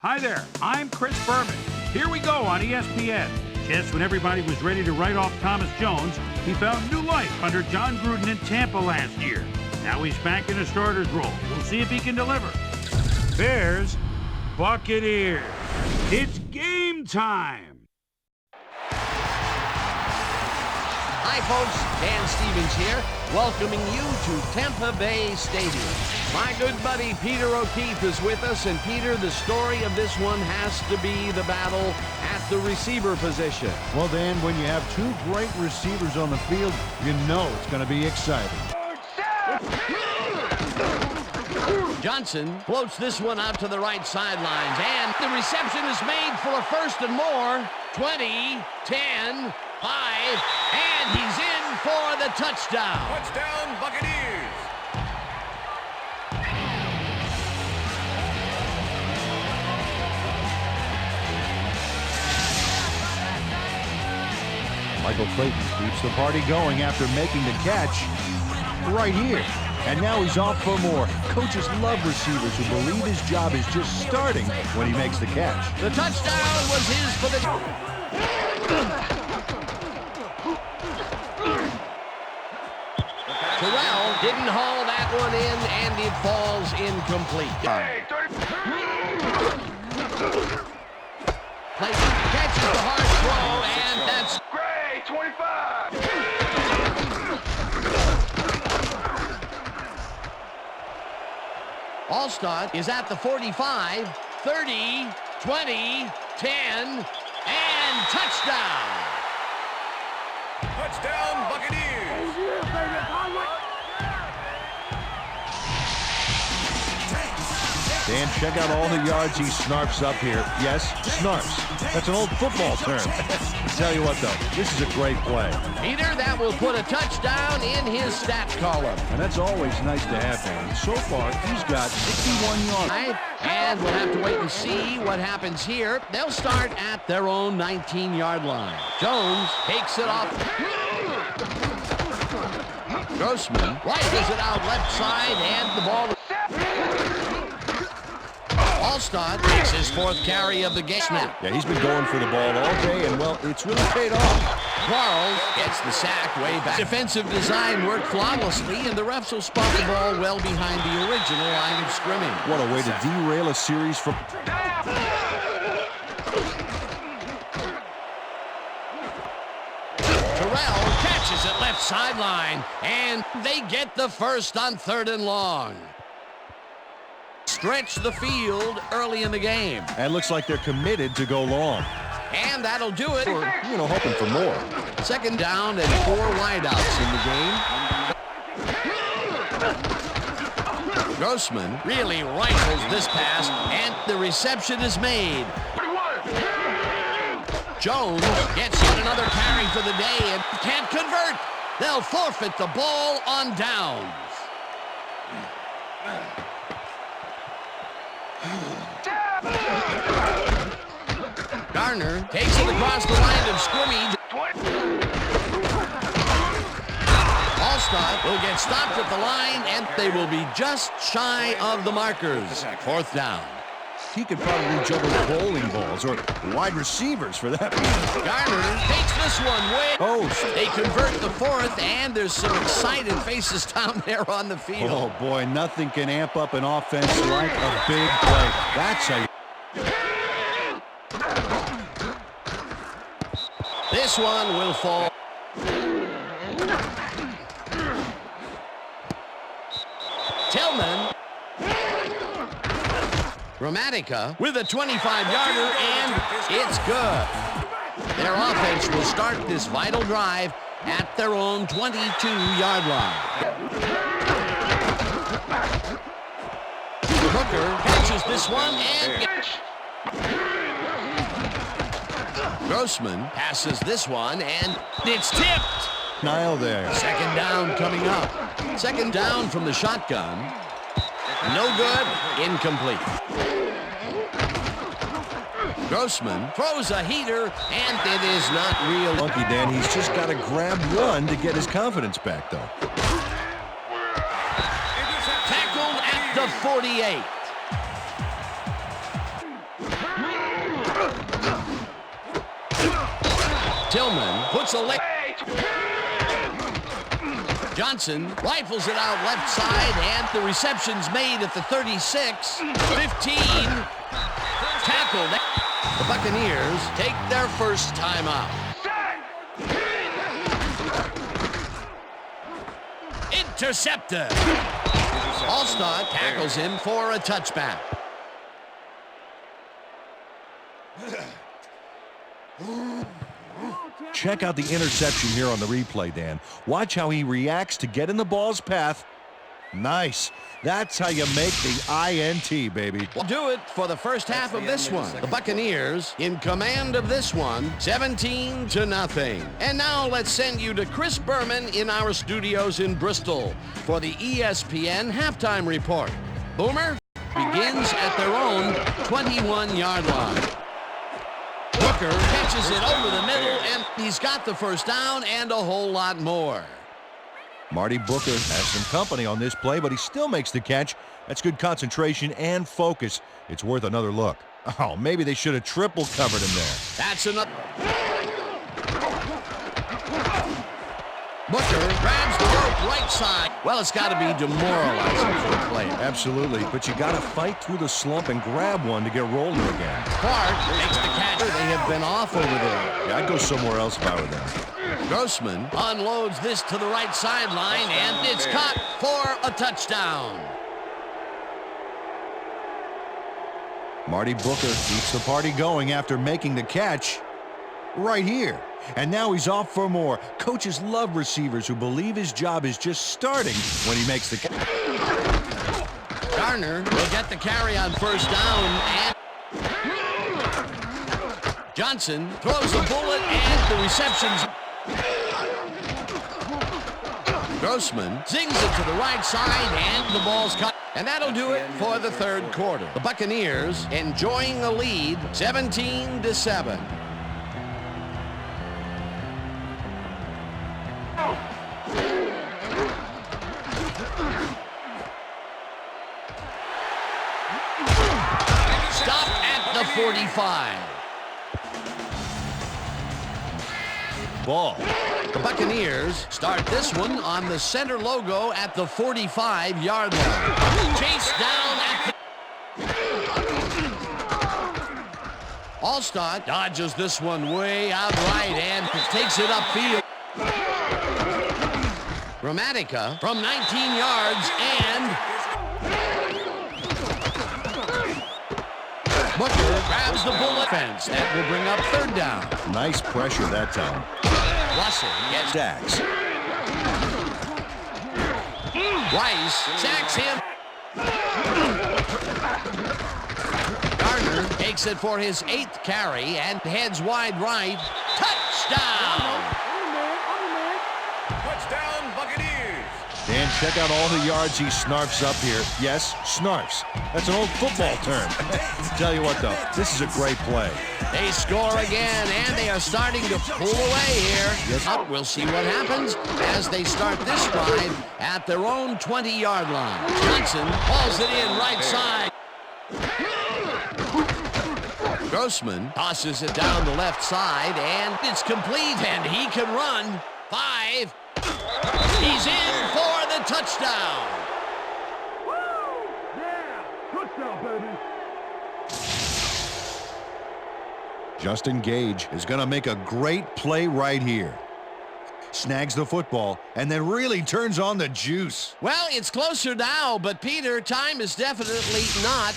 Hi there, I'm Chris Berman. Here we go on ESPN. Just when everybody was ready to write off Thomas Jones, he found new life under John Gruden in Tampa last year. Now he's back in a starter's role. We'll see if he can deliver. Bears, Buccaneers. It's game time. Hi, folks. Dan Stevens here, welcoming you to Tampa Bay Stadium. My good buddy Peter O'Keefe is with us, and Peter, the story of this one has to be the battle at the receiver position. Well, Dan, when you have two great receivers on the field, you know it's going to be exciting. Johnson floats this one out to the right sidelines, and the reception is made for a first and more. 20, 10, 5, and he's in for the touchdown. Touchdown, Buccaneers. Michael Clayton keeps the party going after making the catch right here. And now he's off for more. Coaches love receivers who believe his job is just starting when he makes the catch. The touchdown was his for the... Terrell didn't haul that one in, and it falls incomplete. Clayton catches the hard throw, and that's... Great, 25. Allstott is at the 45, 30, 20, 10, and touchdown. Touchdown, Buccaneers. Dan, check out all the yards he snarps up here. Yes, snarps. That's an old football term. Tell you what, though, this is a great play. Peter, that will put a touchdown in his stats column. And that's always nice to have, Dan. So far, he's got 61 yards. And we'll have to wait and see what happens here. They'll start at their own 19-yard line. Jones takes it off. Grossman rifles it out left side, and the ball... Allstott makes his fourth carry of the game. Snap. Yeah, he's been going for the ball all day, and, well, it's really paid off. Quarles gets the sack way back. Defensive design worked flawlessly, and the refs will spot the ball well behind the original line of scrimmage. What a way to derail a series from... Terrell catches it left sideline, and they get the first on 3rd and long. Stretch the field early in the game. And looks like they're committed to go long. And that'll do it. Or, hoping for more. 2nd down and 4 wideouts in the game. Grossman really rifles this pass, and the reception is made. Jones gets yet another carry for the day and can't convert. They'll forfeit the ball on downs. Garner takes it across the line of scrimmage. Allstott will get stopped at the line, and they will be just shy of the markers. 4th down. He could probably juggle bowling balls or wide receivers for that. Garner takes this one way. Oh, they convert the 4th, and there's some excited faces down there on the field. Oh, boy, nothing can amp up an offense like a big play. That's how you... This one will fall. Tillman. Gramatica with a 25-yarder, and it's good. Their offense will start this vital drive at their own 22-yard line. Hooker catches this one, and Grossman passes this one, and it's tipped. Nile there. 2nd down coming up. 2nd down from the shotgun. No good. Incomplete. Grossman throws a heater, and it is not real. Lucky Dan, he's just got to grab one to get his confidence back, though. Tackled at the 48. Tillman puts a leg. Johnson rifles it out left side, and the reception's made at the 36, 15. Tackled. The Buccaneers take their first timeout. Intercepted. All-Star tackles him for a touchback. Check out the interception here on the replay, Dan. Watch how he reacts to get in the ball's path. Nice. That's how you make the INT, baby. We'll do it for the first half of this one. The Buccaneers in command of this one, 17-0. And now let's send you to Chris Berman in our studios in Bristol for the ESPN halftime report. Boomer begins at their own 21-yard line. Booker catches it over the middle, and he's got the first down and a whole lot more. Marty Booker has some company on this play, but he still makes the catch. That's good concentration and focus. It's worth another look. Oh, maybe they should have triple covered him there. That's enough. Booker grabs the rope right side. Well, it's got to be demoralizing for the player. Absolutely, but you got to fight through the slump and grab one to get rolling again. Clark makes the catch. They have been off over there. Yeah, I'd go somewhere else if I were them. Grossman unloads this to the right sideline, and it's caught for a touchdown. Marty Booker keeps the party going after making the catch right here. And now he's off for more. Coaches love receivers who believe his job is just starting when he makes the catch. Garner will get the carry on first down, and Johnson throws the bullet, and the reception's. Grossman zings it to the right side, and the ball's cut. And that'll do it for the third quarter. The Buccaneers enjoying a lead, 17-7. Stop at the 45. Ball. The Buccaneers start this one on the center logo at the 45-yard line. Chase down at the... All-Star dodges this one way out right and takes it upfield. Gramatica from 19 yards, and Booker grabs the bullet fence. That will bring up third down. Nice pressure that time. Russell gets Stacks. Rice sacks him. Garner takes it for his 8th carry and heads wide right. Touchdown! Touchdown, Buccaneers. Dan, check out all the yards he snarfs up here. Yes, snarfs. That's an old football term. Tell you what, though, this is a great play. They score again, and they are starting to pull away here. Yes. We'll see what happens as they start this drive at their own 20-yard line. Johnson hauls it in right side. Grossman tosses it down the left side, and it's complete, and he can run. 5. He's in for the touchdown. Justin Gage is going to make a great play right here. Snags the football and then really turns on the juice. Well, it's closer now, but Peter, time is definitely not.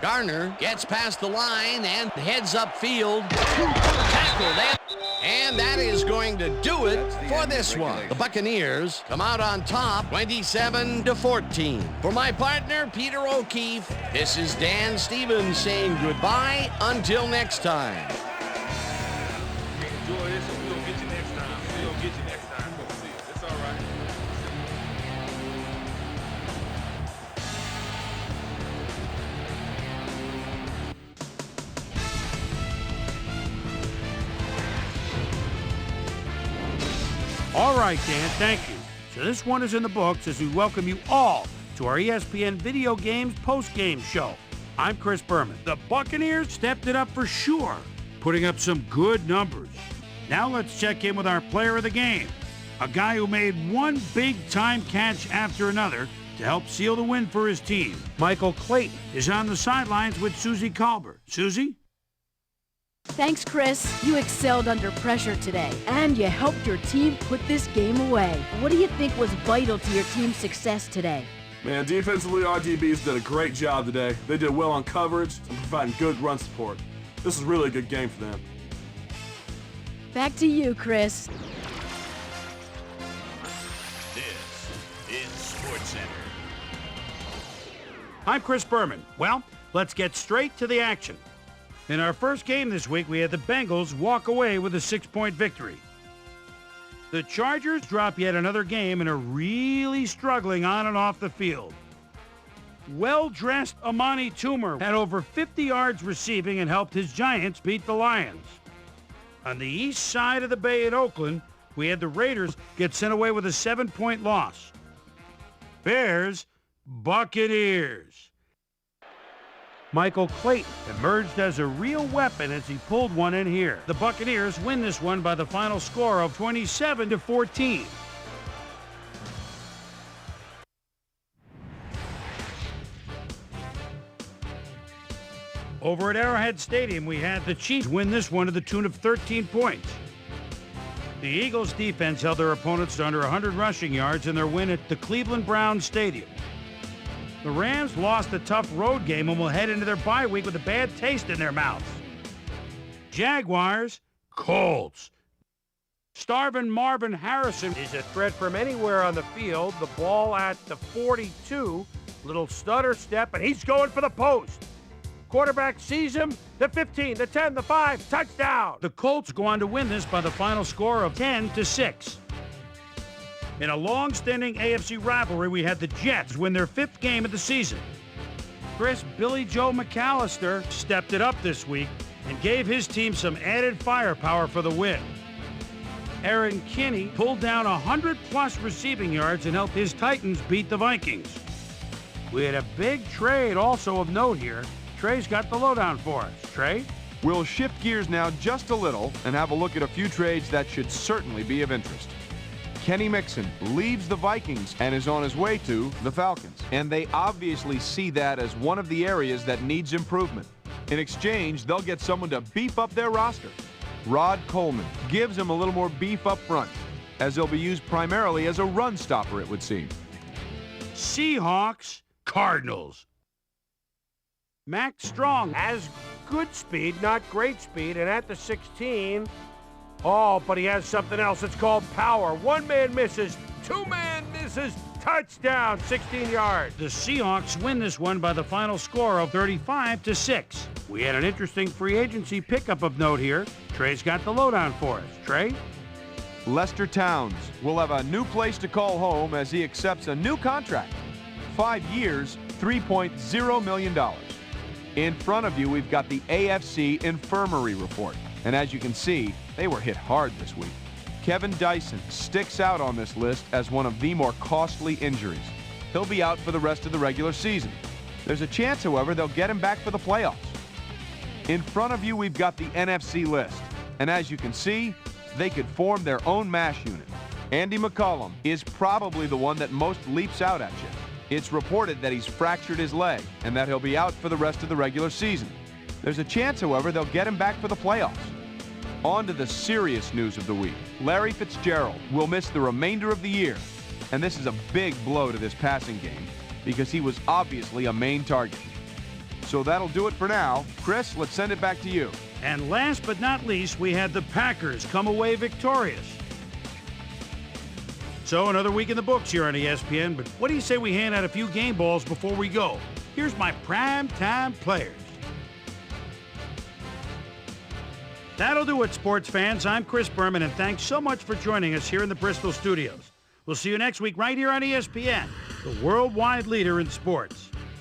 Garner gets past the line and heads upfield. Tackled, and that is going to do it for this one. The Buccaneers come out on top, 27-14. For my partner, Peter O'Keefe, this is Dan Stevens saying goodbye until next time. Enjoy this, and we'll get you next time. We'll get you next time. We'll see. It's all right. All right, Dan, thank you. So this one is in the books as we welcome you all to our ESPN Video Games Postgame Show. I'm Chris Berman. The Buccaneers stepped it up for sure putting up some good numbers. Now let's check in with our player of the game, a guy who made one big-time catch after another to help seal the win for his team. Michael Clayton is on the sidelines with Susie Colbert. Susie? Thanks, Chris. You excelled under pressure today, and you helped your team put this game away. What do you think was vital to your team's success today? Man, defensively, our DBs did a great job today. They did well on coverage and providing good run support. This is really a good game for them. Back to you, Chris. This is SportsCenter. I'm Chris Berman. Well, let's get straight to the action. In our first game this week, we had the Bengals walk away with a 6-point victory. The Chargers drop yet another game and are really struggling on and off the field. Well-dressed Amani Toomer had over 50 yards receiving and helped his Giants beat the Lions. On the east side of the bay in Oakland, we had the Raiders get sent away with a 7-point loss. Bears, Buccaneers. Michael Clayton emerged as a real weapon as he pulled one in here. The Buccaneers win this one by the final score of 27-14. Over at Arrowhead Stadium, we had the Chiefs win this one to the tune of 13 points. The Eagles' defense held their opponents to under 100 rushing yards in their win at the Cleveland Browns Stadium. The Rams lost a tough road game and will head into their bye week with a bad taste in their mouths. Jaguars, Colts. Starvin' Marvin Harrison is a threat from anywhere on the field. The ball at the 42, little stutter step, and he's going for the post. Quarterback sees him, the 15, the 10, the 5, touchdown. The Colts go on to win this by the final score of 10-6. In a long-standing AFC rivalry, we had the Jets win their 5th game of the season. Chris Billy Joe McAllister stepped it up this week and gave his team some added firepower for the win. Aaron Kinney pulled down 100-plus receiving yards and helped his Titans beat the Vikings. We had a big trade also of note here. Trey's got the lowdown for us. Trey? We'll shift gears now just a little and have a look at a few trades that should certainly be of interest. Kenny Mixon leaves the Vikings and is on his way to the Falcons. And they obviously see that as one of the areas that needs improvement. In exchange, they'll get someone to beef up their roster. Rod Coleman gives him a little more beef up front, as he'll be used primarily as a run stopper, it would seem. Seahawks, Cardinals. Max Strong has good speed, not great speed, and at the 16, but he has something else. It's called power. One man misses, two man misses, touchdown, 16 yards. The Seahawks win this one by the final score of 35-6. We had an interesting free agency pickup of note here. Trey's got the lowdown for us. Trey? Lester Towns will have a new place to call home as he accepts a new contract. 5 years, $3.0 million. In front of you, we've got the AFC Infirmary Report. And as you can see, they were hit hard this week. Kevin Dyson sticks out on this list as one of the more costly injuries. He'll be out for the rest of the regular season. There's a chance, however, they'll get him back for the playoffs. In front of you, we've got the NFC list. And as you can see, they could form their own MASH unit. Andy McCollum is probably the one that most leaps out at you. It's reported that he's fractured his leg and that he'll be out for the rest of the regular season. There's a chance, however, they'll get him back for the playoffs. On to the serious news of the week. Larry Fitzgerald will miss the remainder of the year. And this is a big blow to this passing game because he was obviously a main target. So that'll do it for now. Chris, let's send it back to you. And last but not least, we had the Packers come away victorious. So another week in the books here on ESPN, but what do you say we hand out a few game balls before we go? Here's my primetime players. That'll do it, sports fans. I'm Chris Berman, and thanks so much for joining us here in the Bristol studios. We'll see you next week right here on ESPN, the worldwide leader in sports.